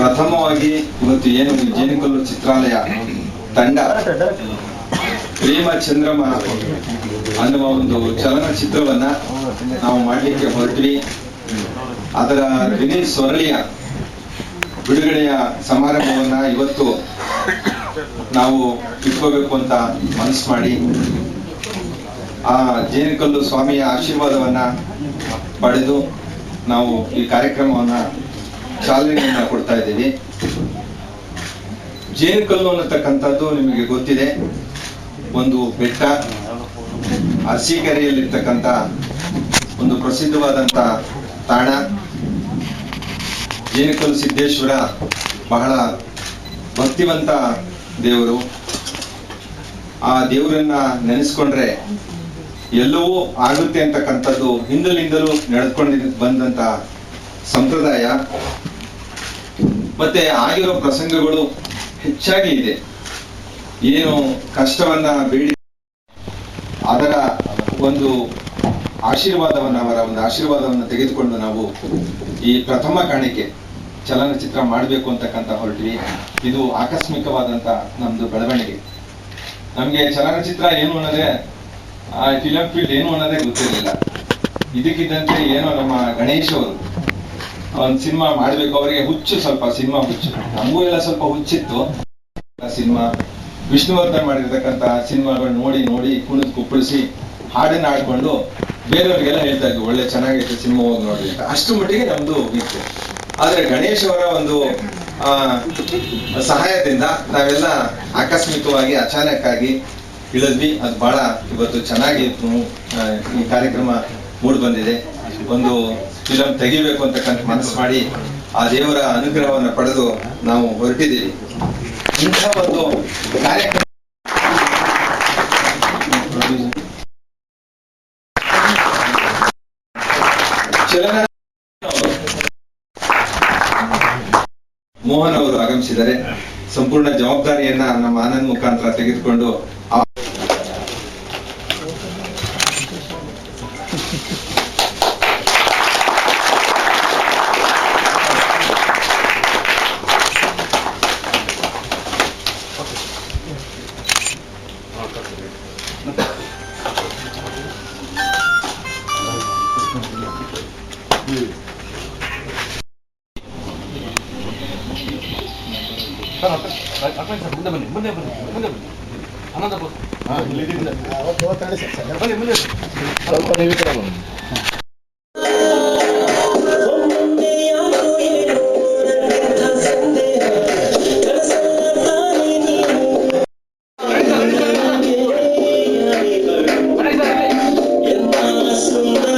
ಪ್ರಥಮವಾಗಿ ಇವತ್ತು ಏನು ಜೇನುಕಲ್ಲು ಚಿತ್ರಾಲಯ ತಂಡ ಪ್ರೇಮ ಚಂದ್ರಮ ಅನ್ನುವ ಒಂದು ಚಲನಚಿತ್ರವನ್ನ ನಾವು ಮಾಡಲಿಕ್ಕೆ ಹೊರಟ್ವಿ. ಅದರ ರಿಲೀಸ್ ಸ್ವರಳಿಯ ಬಿಡುಗಡೆಯ ಸಮಾರಂಭವನ್ನ ಇವತ್ತು ನಾವು ಇಟ್ಕೋಬೇಕು ಅಂತ ಮನಸ್ಸು ಮಾಡಿ ಆ ಜೇನುಕಲ್ಲು ಸ್ವಾಮಿಯ ಆಶೀರ್ವಾದವನ್ನ ಪಡೆದು ನಾವು ಈ ಕಾರ್ಯಕ್ರಮವನ್ನ ಚಾಲನೆಯನ್ನ ಕೊಡ್ತಾ ಇದ್ದೀವಿ. ಜೇನುಕಲ್ಲು ಅನ್ನತಕ್ಕಂಥದ್ದು ನಿಮಗೆ ಗೊತ್ತಿದೆ, ಒಂದು ಬೆಟ್ಟ, ಅರಸೀಕೆರೆಯಲ್ಲಿರ್ತಕ್ಕಂಥ ಒಂದು ಪ್ರಸಿದ್ಧವಾದಂತ ತಾಣ. ಜೇನುಕಲ್ಲು ಸಿದ್ದೇಶ್ವರ ಬಹಳ ಭಕ್ತಿವಂತ ದೇವರು. ಆ ದೇವರನ್ನ ನೆನೆಸ್ಕೊಂಡ್ರೆ ಎಲ್ಲವೂ ಆಗುತ್ತೆ ಅಂತಕ್ಕಂಥದ್ದು ಹಿಂದಲಿಂದಲೂ ನಡೆದುಕೊಂಡು ಬಂದಂತ ಸಂಪ್ರದಾಯ. ಮತ್ತೆ ಆಗಿರೋ ಪ್ರಸಂಗಗಳು ಹೆಚ್ಚಾಗಿ ಇದೆ. ಏನು ಕಷ್ಟವನ್ನ ಬೇಡಿ ಅದರ ಒಂದು ಆಶೀರ್ವಾದವನ್ನ, ಅವರ ಒಂದು ಆಶೀರ್ವಾದವನ್ನು ತೆಗೆದುಕೊಂಡು ನಾವು ಈ ಪ್ರಥಮ ಕಾಣಿಕೆ ಚಲನಚಿತ್ರ ಮಾಡಬೇಕು ಅಂತಕ್ಕಂಥ ಹೊರಟ್ವಿ. ಇದು ಆಕಸ್ಮಿಕವಾದಂತ ನಮ್ದು ಬೆಳವಣಿಗೆ. ನಮ್ಗೆ ಚಲನಚಿತ್ರ ಏನು ಅನ್ನೋದೇ, ಆ ಫಿಲಂ ಫೀಲ್ಡ್ ಏನು ಅನ್ನೋದೇ ಗೊತ್ತಿರಲಿಲ್ಲ. ಇದಕ್ಕಿದ್ದಂತೆ ಏನೋ ನಮ್ಮ ಗಣೇಶ್ ಅವರು ಒಂದು ಸಿನಿಮಾ ಮಾಡ್ಬೇಕು, ಅವರಿಗೆ ಹುಚ್ಚು, ಸ್ವಲ್ಪ ಸಿನಿಮಾ ಹುಚ್ಚು, ನಮಗೂ ಎಲ್ಲ ಸ್ವಲ್ಪ ಹುಚ್ಚಿತ್ತು. ಸಿನಿಮಾ ವಿಷ್ಣುವರ್ಧನ್ ಮಾಡಿರ್ತಕ್ಕಂಥ ಸಿನಿಮಾಗಳು ನೋಡಿ ನೋಡಿ ಕುಣಿದು ಕುಪ್ಪಳಿಸಿ ಹಾಡನ್ನ ಆಡ್ಕೊಂಡು ಬೇರೆಯವ್ರಿಗೆಲ್ಲ ಹೇಳ್ತಾ ಇದ್ವಿ, ಒಳ್ಳೆ ಚೆನ್ನಾಗೈತೆ ಸಿನಿಮಾ, ಹೋಗಿ ನೋಡಿ ಅಂತ. ಅಷ್ಟು ಮಟ್ಟಿಗೆ ನಮ್ದು ಇತ್ತು. ಆದ್ರೆ ಗಣೇಶ್ ಅವರ ಒಂದು ಸಹಾಯದಿಂದ ನಾವೆಲ್ಲ ಆಕಸ್ಮಿಕವಾಗಿ ಅಚಾನಕ್ ಆಗಿ ಇಳಿದ್ವಿ. ಅದು ಬಹಳ ಇವತ್ತು ಚೆನ್ನಾಗಿ ಈ ಕಾರ್ಯಕ್ರಮ ಮೂಡ್ ಬಂದಿದೆ. ಒಂದು ಫಿಲಂ ತೆಗಿಬೇಕು ಅಂತಕ್ಕಂಥ ಮನಸ್ಸು ಮಾಡಿ ಆ ದೇವರ ಅನುಗ್ರಹವನ್ನು ಪಡೆದು ನಾವು ಹೊರಟಿದ್ದೀವಿ. ಇಂಥ ಒಂದು ಕಾರ್ಯಕ್ರಮ ಮೋಹನ್ ಅವರು ಆಗಮಿಸಿದ್ದಾರೆ. ಸಂಪೂರ್ಣ ಜವಾಬ್ದಾರಿಯನ್ನ ನಮ್ಮ ಆನಂದ್ ಮುಖಾಂತರ ತೆಗೆದುಕೊಂಡು ಮುಂದೆ ಬನ್ನಿ, ಮುಂದೆ ಬನ್ನಿ, ಮುಂದೆ ಬನ್ನಿ. ಆನಂದ ಬನ್ನಿ, ಮುಂದೆ ಸ್ವಲ್ಪ ನೀವು ಕೂಡ ಬನ್ನಿ. ಸುಂದರ